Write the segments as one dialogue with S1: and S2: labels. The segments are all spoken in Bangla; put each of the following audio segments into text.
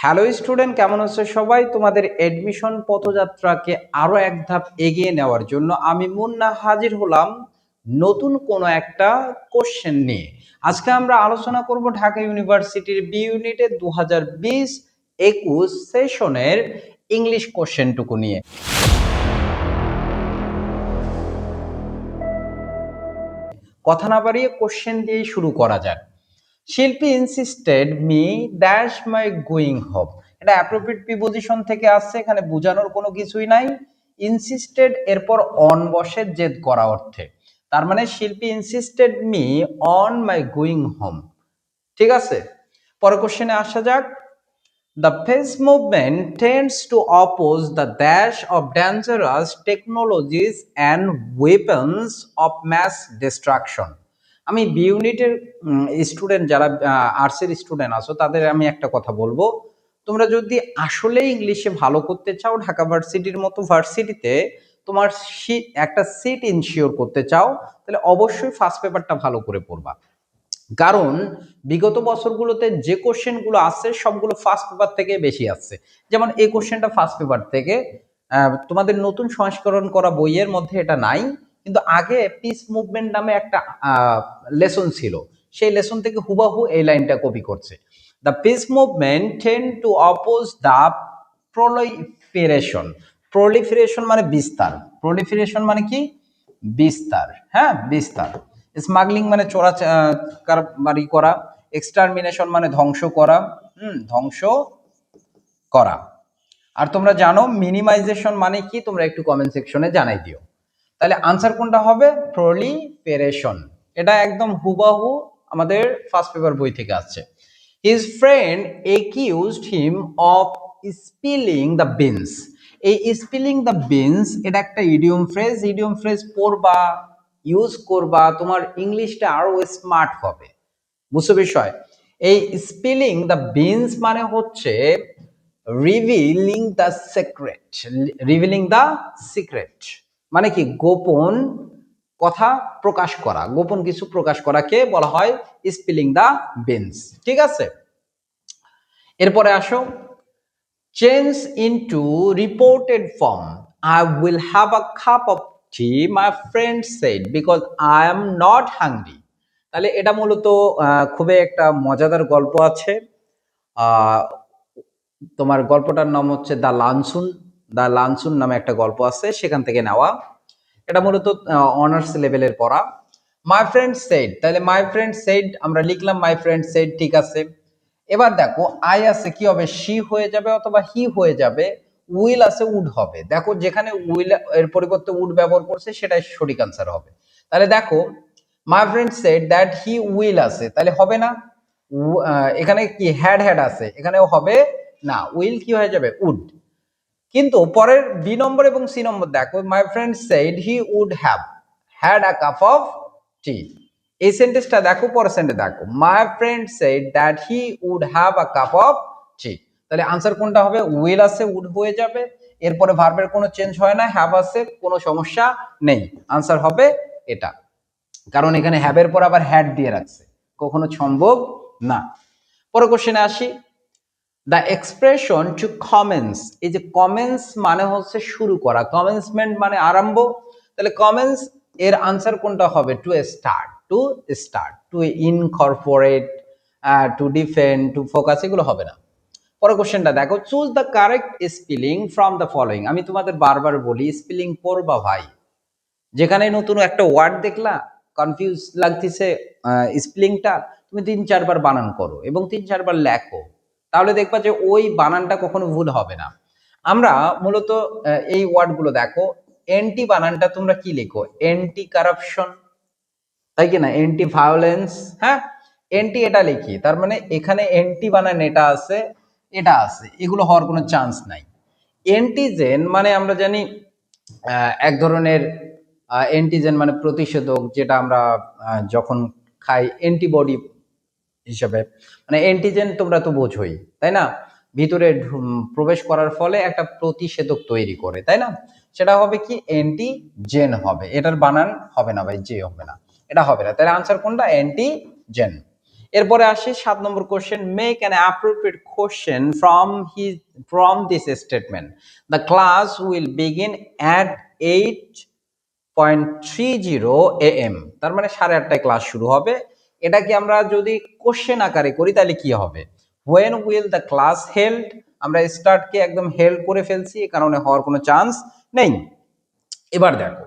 S1: হ্যালো স্টুডেন্ট, কেমন আছো সবাই? তোমাদের এডমিশন পথযাত্রাকে আরো এক ধাপ এগিয়ে নেওয়ার জন্য আমি মুন্না হাজির হলাম নতুন কোনো একটা কোশ্চেন নিয়ে। আজকে আমরা আলোচনা করব ঢাকা ইউনিভার্সিটির বি ইউনিটের 2020-21 সেশনের ইংলিশ কোশ্চেনটুকু নিয়ে। কথা না বাড়িয়ে কোশ্চেন দিয়েই শুরু করা যাক। শিল্পী insisted me dash my going home. এটা অ্যাপ্রোপ্রিয়েট প্রিপোজিশন থেকে আসছে, এখানে বোঝানোর কোনো কিছুই নাই। ইনসিস্টেড এরপর অন বসে জেদ করা অর্থে, তার মানে শিল্পী insisted me on my going home. ঠিক আছে, পরের কোশ্চেনে আসা যাক। The peace movement tends to oppose the dash of dangerous technologies and weapons of mass destruction. আমি বি ইউনিটের স্টুডেন্ট, যারা আর্টসের স্টুডেন্ট আছো তাদের আমি একটা কথা বলবো, তোমরা যদি আসলে ইংলিশে ভালো করতে চাও, ঢাকা ভার্সিটির মতো ভার্সিটিতে তোমার একটা সিট ইনশিওর করতে চাও, তাহলে অবশ্যই ফার্স্ট পেপারটা ভালো করে পড়বা। কারণ বিগত বছরগুলোতে যে কোশ্চেনগুলো আসছে সবগুলো ফার্স্ট পেপার থেকে বেশি আসছে। যেমন এই কোশ্চেনটা ফার্স্ট পেপার থেকে, তোমাদের নতুন সংস্করণ করা বইয়ের মধ্যে এটা নাই, কিন্তু আগে পিস মুভমেন্ট নামে একটা লেসন ছিল, সেই লেসন থেকে হুবাহু এই লাইনটা কপি করছে। The piece movement tend two oppose the proliferation. Proliferation মানে বিস্তার, প্রলিফেরেশন মানে কি? বিস্তার। হ্যাঁ, বিস্তার। স্মাগলিং মানে চোরাকারবারি করা। এক্সটারমিনেশন মানে ধ্বংস করা। ধ্বংস করা। আর তোমরা জানো মিনিমাইজেশন মানে কি? তোমরা একটু কমেন্ট সেকশনে জানাই দিও। তাহলে আনসার কোনটা হবে? প্রলিফেরেশন। এটা একদম হুবাহু আমাদের ফার্স্ট পেপার বই থেকে আসছে। His friend accused him of spilling the beans. এই স্পিলিং দ্য বিনস এটা একটা ইডিয়ম ফ্রেজ। ইডিয়ম ফ্রেজ পড়বা, ইউজ করবা, তোমার ইংলিশটা আরো স্মার্ট হবে। বুঝছো বিষয়? এই স্পিলিং দ্য বিনস মানে হচ্ছে revealing the secret. Revealing the secret মানে কি? গোপন কথা প্রকাশ করা, গোপন কিছু প্রকাশ করাকে বলা হয় স্পিলিং দ্য বিনস। ঠিক আছে, এরপরে আসো। Change into reported form. I will have a cup of T, my friend shed, because I am not hungry. তাহলে এটা মূলত খুবই একটা মজাদার গল্প আছে। তোমার গল্পটার নাম হচ্ছে দ্য লানসুন। দ্য লানসুন নামে একটা গল্প আছে, সেখান থেকে নেওয়া। এটা মূলত অনার্স লেভেলের পড়া। মাই ফ্রেন্ড সেড, তাহলে মাই ফ্রেন্ড সেড আমরা লিখলাম মাই ফ্রেন্ড সেড, ঠিক আছে। এবার দেখো আই আছে, কি হবে? শি হয়ে যাবে অথবা হি হয়ে যাবে। উইল আছে, উড হবে। দেখো যেখানে উইল এর পরিবর্তে উড ব্যবহার করছে সেটাই সঠিক আনসার হবে। তাহলে দেখো my friend said that he will আছে, তাহলে হবে না। এখানে কি হ্যাড হ্যাড আছে, এখানেও হবে না, উইল কি হয়ে যাবে? উড। কিন্তু পরের বি নম্বর এবং সি নম্বর দেখো, my friend said he would have had a cup of tea. এই সেন্টেন্সটা দেখো, পরের সেন্টেন্স দেখো, my friend said that he would have a cup of tea. তাহলে আনসার কোনটা হবে? উইল আছে, উড হয়ে যাবে। এরপরে ভার্বের কোনো চেঞ্জ হয় না, হ্যাভ আছে, কোনো সমস্যা নেই। আনসার হবে এটা, কারণ এখানে হ্যাভের পর আবার হ্যাড দিয়ে রাখছে, কখনো সম্ভব না। পরের কোশ্চেনে আসি। দ্য এক্সপ্রেশন টু কমেন্স, এই যে কমেন্স মানে হচ্ছে শুরু করা, কমেন্সমেন্ট মানে আরম্ভ। তাহলে কমেন্স এর আনসার কোনটা হবে? To start, to start, to incorporate, to defend, to focus, এগুলো হবে না। পরের কোশ্চেনটা দেখো, choose the correct spelling from the following. আমি তোমাদের বারবার বলি স্পেলিং পড়বা ভাই। যেখানে নতুন একটা ওয়ার্ড দেখলা, কনফিউজ লাগতেছে স্পেলিংটা, তুমি 3-4 বার বানান করো এবং 3-4 বার লেখো, তাহলে দেখবা যে ওই বানানটা কখনো ভুল হবে না। আমরা মূলত এই ওয়ার্ডগুলো দেখো, এন্টি বানানটা তোমরা কি লেখো? এন্টি কারাপশন, তাই কি না? এন্টি ভায়োলেন্স, হ্যাঁ, এন্টি এটা লিখি, তার মানে এখানে এন্টি বানান এটা আছে, এটা আছে, এগুলো হওয়ার কোনো চান্স নাই। এন্টিজেন মানে আমরা জানি এক ধরনের অ্যান্টিজেন মানে প্রতিষেধক, যেটা আমরা যখন খাই অ্যান্টিবডি হিসাবে, মানে অ্যান্টিজেন তোমরা তো বোঝোই, তাই না? ভিতরে প্রবেশ করার ফলে একটা প্রতিষেধক তৈরি করে, তাই না? সেটা হবে কি? অ্যান্টিজেন হবে। এটার বানান হবে না ভাই, যে হবে না, এটা হবে না। তাহলে আনসার কোনটা? অ্যান্টিজেন। এরপরে আসি 7 নম্বর question, make an appropriate question from this statement, the class will begin at 8:30 AM, তার মানে 8:30টায় ক্লাস শুরু হবে। এটা কি আমরা যদি কোশ্চেন আকারে করি তাহলে কি হবে, when will the class held, আমরা স্টার্টকে একদম হেল্ড করে ফেলছি, এ কারণে হওয়ার কোনো চান্স নেই। এবার দেখো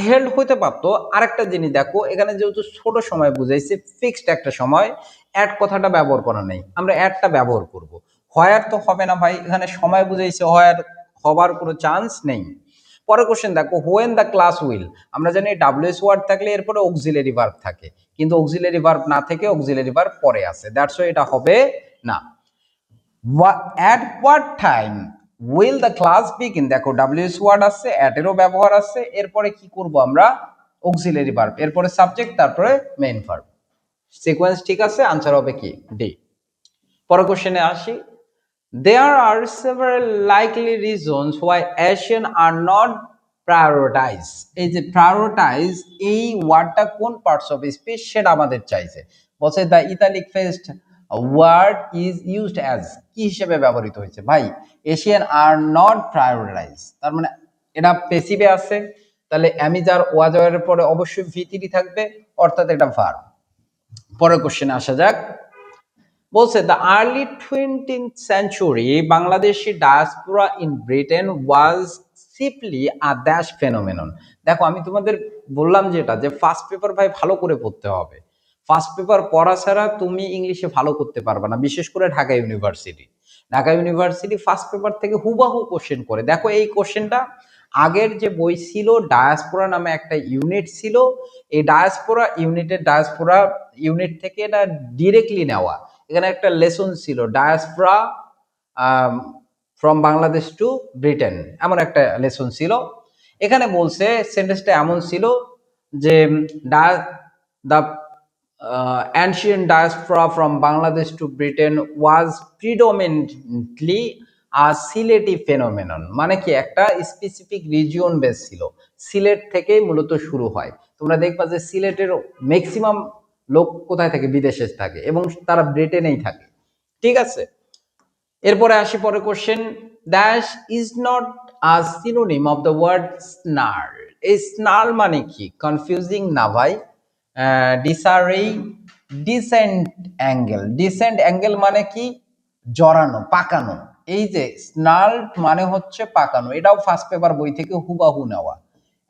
S1: হেল্ড হইতে পারতো, আরেকটা জিনিস দেখো, এখানে যেহেতু ছোট সময় বুঝাইছে, ফিক্সড একটা সময়, অ্যাড কথাটা ব্যবহার করা নেই, আমরা অ্যাডটা ব্যবহার করব। হয়ার তো হবে না ভাই, এখানে সময় বুঝাইছে, হয়ার হবার কোনো চান্স নেই। পরের কোশ্চেন দেখো, হোয়েন দ্য ক্লাস উইল, আমরা জানি ডাব্লিউএস ওয়ার্ড থাকলে এরপরে অক্সিলারি ভার্ব থাকে, কিন্তু অক্সিলারি ভার্ব না থেকে অক্সিলারি ভার্ব পরে আছে, দ্যাটস ওয়াই এটা হবে না। at what time will the class begin, দেখো WS ওয়ার্ড আছে, at এরও ব্যবহার আছে, এরপরে কি করব আমরা, অক্সিলারি ভার্ব, এরপরে সাবজেক্ট, তারপরে মেইন ভার্ব, সিকোয়েন্স ঠিক আছে, আনসার হবে কি ডি। পরের কোশ্চেনে আসি, there are several likely reasons why Asian are not prioritized, এই যে prioritize এই ওয়ার্ডটা কোন পার্টস অফ স্পিচ সেটা আমাদের চাইছে, বলছে the italic faced word is used as, কি হিসেবে ব্যবহৃত হয়েছে ভাই, এশিয়ান আর নট প্রায়োরিটাইজ, তার মানে এটা পেসিভে আছে, তাহলে আমি যার ওয়াজের পরে অবশ্যই ভিটিডি থাকবে, অর্থাৎ এটা ভার্ব। পরের কোশ্চেনে আসা যাক, বলছে the early 20th century Bangladeshi diaspora in Britain was simply a dash phenomenon. দেখো আমি তোমাদের বললাম যেটা, যে ফার্স্ট পেপার ভাই ভালো করে পড়তে হবে, ফার্স্ট পেপার পড়া ছাড়া তুমি ইংলিশে ভালো করতে পারবে না, বিশেষ করে Dhaka university. Dhaka university first paper থেকে হুবাহু কোশ্চেন করে, দেখো এই কোশ্চেনটা আগের যে বই ছিল ডায়াসপোরা নামে একটা ইউনিট ছিল, এই ডায়াসপোরা ইউনিট থেকে এটা ডিরেক্টলি নেওয়া। এখানে একটা লেসন ছিল diaspora from Bangladesh to Britain, এমন একটা লেসন ছিল। এখানে বলছে সেন্টেন্সটা এমন ছিল যে the ancient diaspora from Bangladesh to Britain was predominantly a Sylheti phenomenon, মানে কি একটা স্পেসিফিক রিজিয়ন বেস ছিল, সিলেট থেকেই মূলত শুরু হয়। তোমরা দেখবা যে সিলেটের ম্যাক্সিমাম লোক কোথায় থাকে, বিদেশে থাকে, এবং তারা ব্রিটেনেই থাকে, ঠিক আছে। এরপরে আসি পরে question, dash is not a synonym of the word snare, এই স্নার মানে কি, কনফিউজিং না ভাই, disarray disentangle, disentangle মানে কি, জড়ানো পাকানো, এই যে স্নাল্ট মানে হচ্ছে পাকানো, এটাও ফার্স্ট পেপার বই থেকে হুবাহু নেওয়া,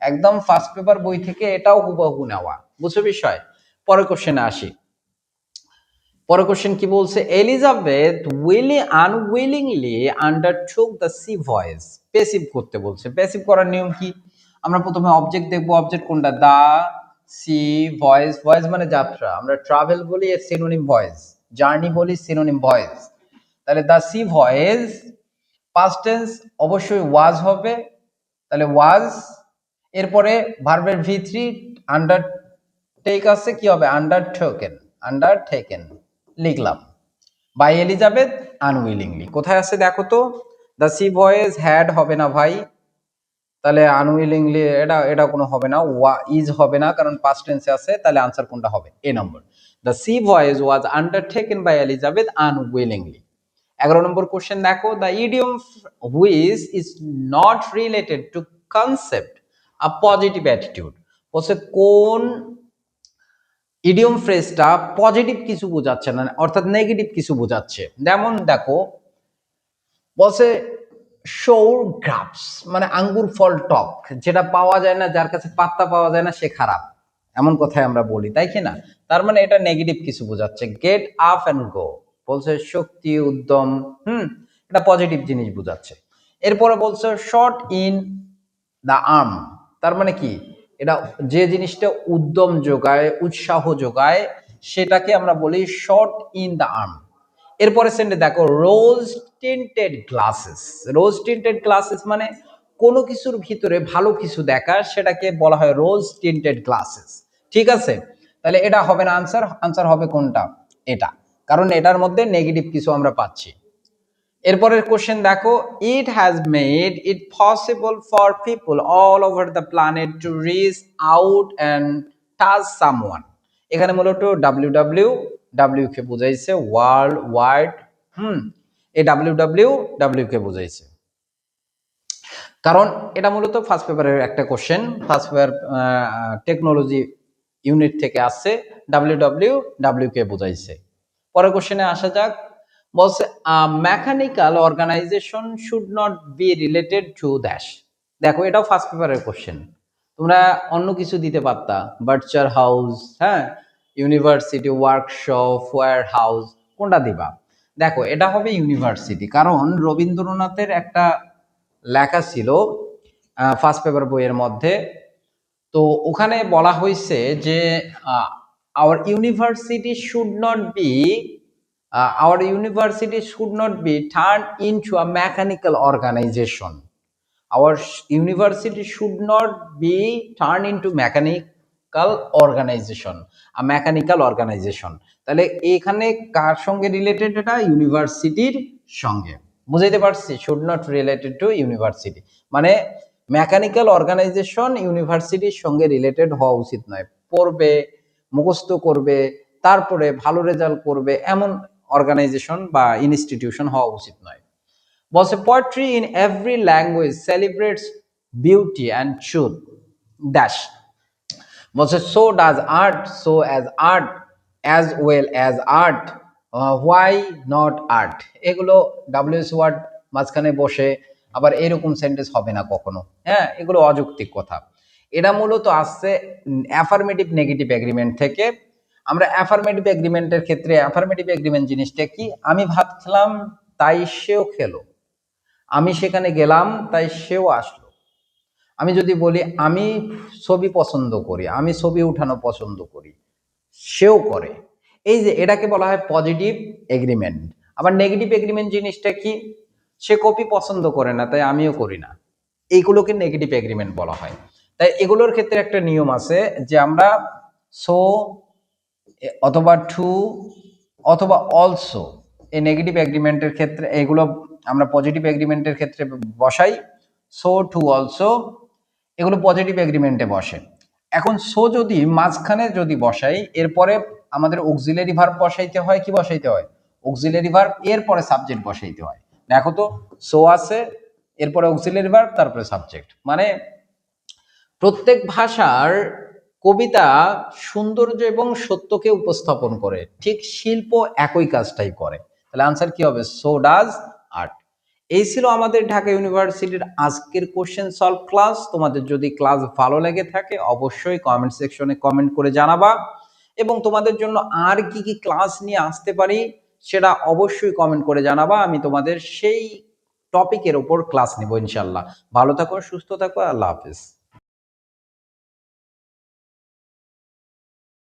S1: একদম ফার্স্ট পেপার বই থেকে এটাও হুবাহু নেওয়া, বুঝছো বিষয়। পরের কোশ্চেনে আসি, পরের কোশ্চেন কি বলছে, Elizabeth unwillingly আন্ডারটুক the sea voice, passive করতে বলছে, প্যাসিভ করার নিয়ম কি, আমরা প্রথমে অবজেক্ট দেখবো, অবজেক্ট কোনটা, দা সি ভয়েস, ভয়েস মানে যাত্রা, আমরা ট্রাভেল বলি এর সিনোনিম ভয়েস, জার্নি বলি সিনোনিম ভয়েস, তাহলে দা সি ভয়েস পাস্ট টেন্স অবশ্যই ওয়াজ হবে, তাহলে ওয়াজ, এরপরে ভার্বের ভি3 আন্ডারটেক আছে, কি হবে, আন্ডারটেকেন লিখলাম, বাই এলিজাবেথ আনউইলিংলি, কোথায় আছে দেখো তো, দ্য সি ভয়েস হ্যাড হবে না ভাই, তাহলে আনউইলিংলি এটা এটা কোনো হবে না, ইজ হবে না কারণ পাস্ট টেন্সে আছে, তাহলে আনসার কোনটা হবে, এ নম্বর, the sea voyage was undertaken by Elizabeth unwillingly. 11 নম্বর কোশ্চেন দেখো, the idiom which is not related to concept a positive attitude, বলছে কোন ইডিয়ম ফ্রেজটা পজিটিভ কিছু বোঝাচ্ছে না, অর্থাৎ নেগেটিভ কিছু বোঝাচ্ছে, যেমন দেখো বলছে সৌর গ্রাপস মানে আঙ্গুর ফল টক, যেটা পাওয়া যায় না, যার কাছে পাত্তা পাওয়া যায় না সে খারাপ, এমন কথাই আমরা বলি, তাই কি না, তার মানে এটা নেগেটিভ কিছু বোঝাচ্ছে। গেট আপ অ্যান্ড গো বলছে শক্তি উদ্যম, এটা পজিটিভ জিনিস বোঝাচ্ছে। এরপরে বলছে শর্ট ইন দ্য আর্ম, তার মানে কি, এটা যে জিনিসটা উদ্যম যোগায়, উৎসাহ যোগায়, সেটাকে আমরা বলি শর্ট ইন দ্য আর্ম। এরপরে সেন্টে দেখো রোজ টিন্টেড গ্লাসেস, রোজ টিন্টেড গ্লাসেস মানে কোনো কিছুর ভিতরে ভালো কিছু দেখা, সেটাকে বলা হয় রোজ টিন্টেড গ্লাসেস, ঠিক আছে। তাহলে এটা হবে না আনসার, আনসার হবে কোনটা, এটা, কারণ এটার মধ্যে নেগেটিভ কিছু আমরা পাচ্ছি। এরপরের কোশ্চেন দেখো, it has made it possible for people all over the planet to reach out and touch someone, এখানে মূলত ডাব্লিউ ডাব্লিউ কে বুঝাইছে ওয়ার্ল্ড ওয়াইড, এই ডাব্লিউ কে বুঝাইছে। কারণ এটা মূলত ফার্স্ট পেপারের একটা question, first paper technology unit থেকে আসছে, ডাব্লিউ কে বুঝাইছে। পরের কোশ্চেনে আসা যাক, বলছে mechanical organisation should not be related to dash. দেখো এটাও ফার্স্ট পেপারের কোশ্চেন, তোমরা অন্য কিছু দিতে পারতা, বার্চার হাউস, হ্যাঁ, ইউনিভার্সিটি, ওয়ার্কশপ, ওয়্যার হাউস, কোনটা দিবা? দেখো এটা হবে ইউনিভার্সিটি, কারণ রবীন্দ্রনাথের একটা লেখা ছিল ফার্স্ট পেপার বইয়ের মধ্যে, তো ওখানে বলা হয়েছে যে our university should not be our university should not be turned into a mechanical organization. Our university should not be turned into mechanical organization, a mechanical organization. তাহলে এখানে কার সঙ্গে রিলেটেড? এটা ইউনিভার্সিটির সঙ্গে। বুঝাইতে পারছি? Should not related two university মানে মেকানিক্যাল অর্গানাইজেশন ইউনিভার্সিটির সঙ্গে রিলেটেড হওয়া উচিত নয়। পড়বে, মুখস্থ করবে, তারপরে ভালো রেজাল্ট করবে এমন অর্গানাইজেশন বা ইনস্টিটিউশন হওয়া উচিত নয়। বলছে poetry in every language celebrates beauty and truth dash. বলছে so does art, so as art, as well as art, why not art. এগুলো ডাব্লিউএস ওয়ার্ড মাঝখানে বসে আবার এরকম সেন্টেন্স হবে না কখনো, হ্যাঁ, এগুলো অযৌক্তিক কথা। এটা মূলত আসছে অ্যাফার্মেটিভ নেগেটিভ এগ্রিমেন্ট থেকে। আমরা অ্যাফার্মেটিভ এগ্রিমেন্টের ক্ষেত্রে অ্যাফার্মেটিভ এগ্রিমেন্ট জিনিসটা কি? আমি ভাত খেলাম তাই সেও খেলো, আমি সেখানে গেলাম তাই সেও আসলো। আমি যদি বলি আমি ছবি পছন্দ করি, আমি ছবি উঠানো পছন্দ করি, সেও করে, এই যে এটাকে বলা হয় পজিটিভ এগ্রিমেন্ট। আবার নেগেটিভ এগ্রিমেন্ট জিনিসটা কি? সে কপি পছন্দ করে না তাই আমিও করি না, এইগুলোকে নেগেটিভ এগ্রিমেন্ট বলা হয়। তাই এগুলোর ক্ষেত্রে একটা নিয়ম আছে যে আমরা সো অথবা টু অথবা অলসো, এই নেগেটিভ এগ্রিমেন্টের ক্ষেত্রে এগুলো আমরা পজিটিভ এগ্রিমেন্টের ক্ষেত্রে বসাই, সো টু অলসো, এগুলো পজিটিভ এগ্রিমেন্টে বসে। এখন সো যদি মাঝখানে যদি বসাই, এরপরে আমাদের অক্সিলারি ভার্ব বসাইতে হয়, কি বসাইতে হয়? অক্সিলারি ভার্ব, এরপরে সাবজেক্ট বসাইতে হয়। দেখো তো, সো আছে, এরপরে অক্সিলারি ভার্ব, তারপরে সাবজেক্ট। মানে প্রত্যেক ভাষার কবিতা সৌন্দর্য এবং সত্যকে উপস্থাপন করে, ঠিক শিল্প একই কাজটাই করে। তাহলে আনসার কি হবে? So does art. এই ছিল আমাদের ঢাকা ইউনিভার্সিটির আজকের কোশ্চেন সলভ ক্লাস। তোমাদের যদি ক্লাস ভালো লেগে থাকে অবশ্যই কমেন্ট সেকশনে কমেন্ট করে জানাবা, এবং তোমাদের জন্য আর কি কি ক্লাস নিয়ে আসতে পারি সেটা অবশ্যই কমেন্ট করে জানাবা। আমি তোমাদের সেই টপিকের উপর ক্লাস নেব ইনশাল্লাহ। ভালো থাকো, সুস্থ থাকো, আল্লাহ হাফেজ।